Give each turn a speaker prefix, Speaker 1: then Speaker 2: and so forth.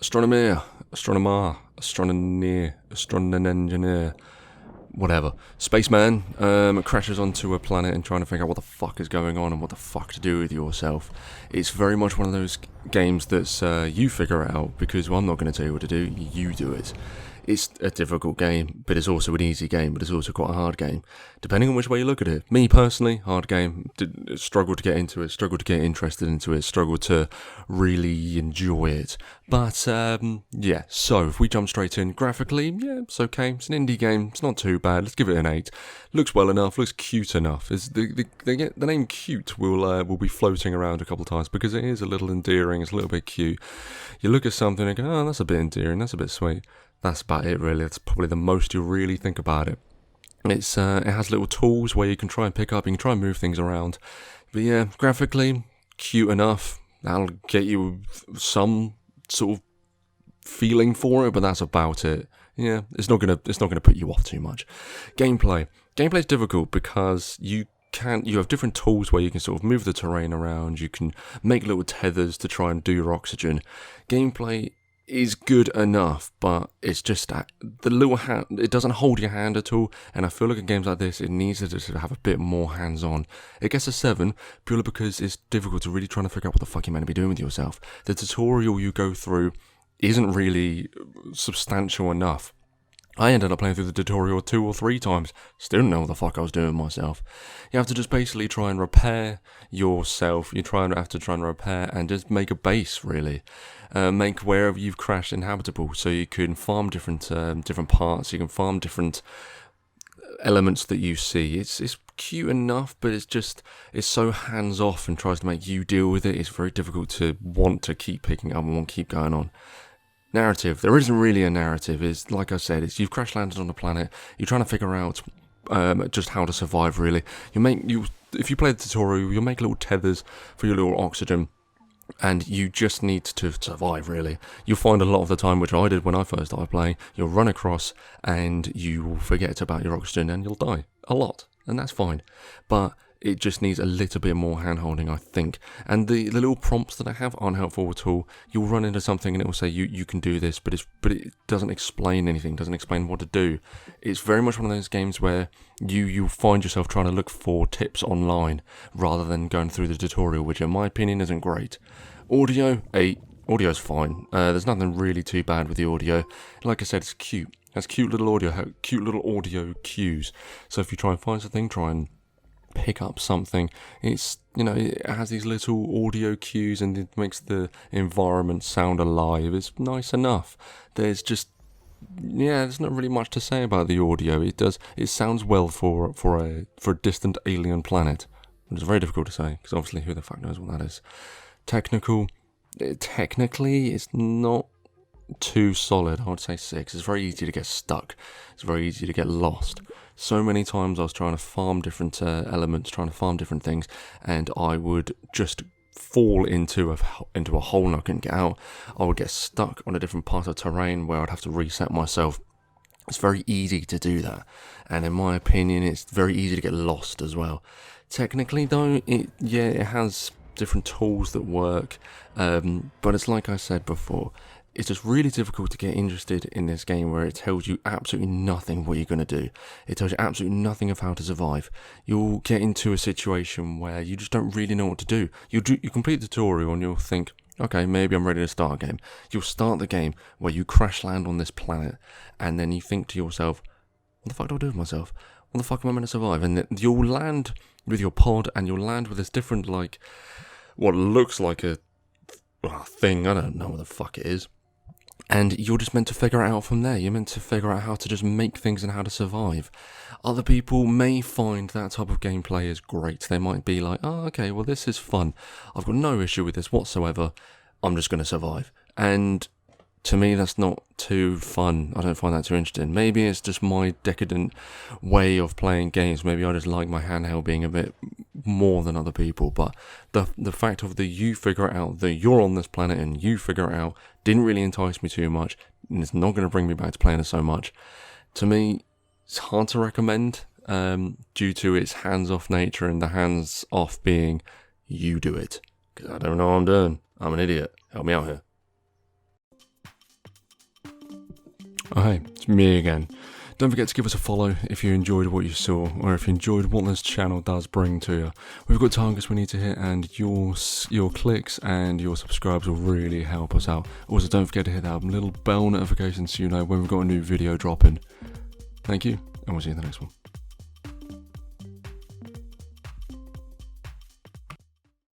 Speaker 1: Astroneer, engineer, whatever. Spaceman crashes onto a planet and trying to figure out what the fuck is going on and what the fuck to do with yourself. It's very much one of those games that's you figure it out, because I'm not going to tell you what to do, you do it. It's a difficult game, but it's also an easy game, but it's also quite a hard game, depending on which way you look at it. Me personally, hard game, struggled to get into it, struggled to get interested into it, struggled to really enjoy it. But, yeah, so if we jump straight in, graphically, yeah, it's okay, it's an indie game, it's not too bad, let's give it an 8. Looks well enough, looks cute enough. The name cute will be floating around a couple of times, because it is a little endearing, it's a little bit cute. You look at something and go, oh, that's a bit endearing, that's a bit sweet. That's about it, really. That's probably the most you really think about it. It has little tools where you can try and pick up, you can try and move things around. But yeah, graphically, cute enough. That'll get you some sort of feeling for it, but that's about it. Yeah, it's not gonna put you off too much. Gameplay's difficult because you have different tools where you can sort of move the terrain around. You can make little tethers to try and do your oxygen. Gameplay is good enough, but it's just the little hand, it doesn't hold your hand at all, and I feel like in games like this, it needs to have a bit more hands-on. It gets a 7, purely because it's difficult to really try to figure out what the fuck you're meant to be doing with yourself. The tutorial you go through isn't really substantial enough. I ended up playing through the tutorial 2 or 3 times, still didn't know what the fuck I was doing myself. You have to just basically try and repair yourself, have to try and repair and just make a base, really. Make wherever you've crashed inhabitable, so you can farm different parts, you can farm different elements that you see. It's cute enough, but it's so hands-off and tries to make you deal with it. It's very difficult to want to keep picking up and want to keep going on. Narrative. There isn't really a narrative. It's like I said, you've crash landed on a planet. You're trying to figure out just how to survive. Really, if you play the tutorial, you'll make little tethers for your little oxygen, and you just need to survive. Really, you'll find a lot of the time, which I did when I first started playing, you'll run across and you will forget about your oxygen and you'll die a lot, and that's fine. But it just needs a little bit more hand-holding, I think. And the little prompts that I have aren't helpful at all. You'll run into something and it will say, you can do this, but it doesn't explain anything, doesn't explain what to do. It's very much one of those games where you'll find yourself trying to look for tips online, rather than going through the tutorial, which in my opinion isn't great. Audio, 8. Audio's fine. There's nothing really too bad with the audio. Like I said, it's cute. It has cute little audio cues. So if you try and find something, try and pick up something, it has these little audio cues and it makes the environment sound alive. It's nice enough. There's not really much to say about the audio. It sounds well for a distant alien planet. It's very difficult to say, because obviously who the fuck knows what that is. Technically it's not too solid. I would say 6. It's very easy to get stuck. It's very easy to get lost. So many times I was trying to farm different elements, trying to farm different things, and I would just fall into a hole and I couldn't get out. I would get stuck on a different part of terrain where I'd have to reset myself. It's very easy to do that, and in my opinion, it's very easy to get lost as well. Technically, though, it has different tools that work, but it's like I said before. It's just really difficult to get interested in this game where it tells you absolutely nothing what you're going to do. It tells you absolutely nothing of how to survive. You'll get into a situation where you just don't really know what to do. You complete the tutorial and you'll think, okay, maybe I'm ready to start a game. You'll start the game where you crash land on this planet, and then you think to yourself, what the fuck do I do with myself? What the fuck am I meant to survive? And you'll land with your pod, and you'll land with this different, what looks like a thing. I don't know what the fuck it is. And you're just meant to figure it out from there. You're meant to figure out how to just make things and how to survive. Other people may find that type of gameplay is great. They might be like, oh, okay, well, this is fun. I've got no issue with this whatsoever. I'm just going to survive. And to me, that's not too fun. I don't find that too interesting. Maybe it's just my decadent way of playing games. Maybe I just like my handheld being a bit more than other people. But the fact of you figure it out, that you're on this planet and you figure it out, didn't really entice me too much. And it's not going to bring me back to playing it so much. To me, it's hard to recommend due to its hands-off nature, and the hands-off being, you do it. Because I don't know what I'm doing. I'm an idiot. Help me out here. Oh hey, it's me again. Don't forget to give us a follow if you enjoyed what you saw, or if you enjoyed what this channel does bring to you. We've got targets we need to hit, and your clicks and your subscribes will really help us out. Also, don't forget to hit that little bell notification so you know when we've got a new video dropping. Thank you, and we'll see you in the next one.